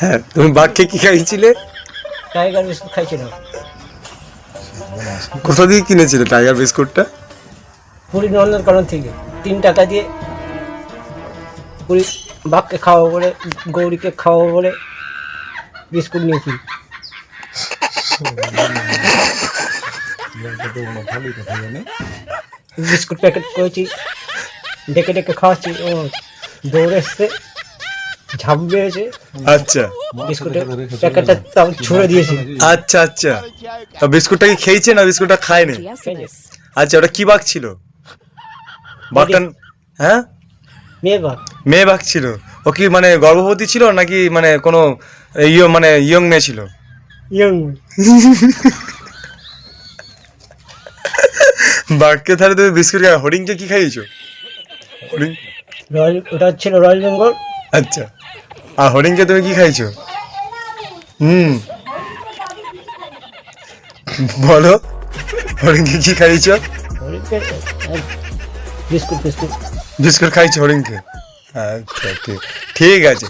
হ্যাঁ, তুমি বাঘকে কি খাইছিলে? টাইগার বিস্কুট খাইছিলাম কোথা দিয়ে কিনেছিলে টাইগার বিস্কুটটা? পুরী নন্দনকানন থেকে 3 টাকা দিয়ে পুরী বাঘকে খাওয়াবো বলে, গৌরীকে খাওয়াবো বলে বিস্কুট নিয়েছি। বিস্কুট প্যাকেট করেছি, ডেকে ডেকে খাওয়াচ্ছি, ও দৌড়ে এসছে, ঝাঁপ মেরেছে, আচ্ছা বিস্কুটের প্যাকেটটা তাও ছুঁড়ে দিয়েছি। আচ্ছা আচ্ছা, তা বিস্কুটটা কি খেয়েছে না বিস্কুটটা খায়নি? আচ্ছা, ওটা কি বাঘ ছিল? বাঘটা হ্যাঁ মেয়ে বাঘ, মেয়ে বাঘ ছিল। ও কি মানে গর্ভবতী ছিল নাকি মানে কোনো মানে ইয়ং মেয়ে ছিল? ইয়ং। বাঘকে তাহলে তুমি বিস্কুট খাই, হরিণকে কি খাইয়েছো? হরিণ, রয়্যাল, ওটা ছিল রয়্যাল বেঙ্গল। আচ্ছা, আর হরিণকে তুমি কি খাইছো? বলো, হরিণকে কি খাইছো? হরিণকে বিস্কুট বিস্কুট বিস্কুট খাইছো হরিণকে? আচ্ছা, ঠিক আছে।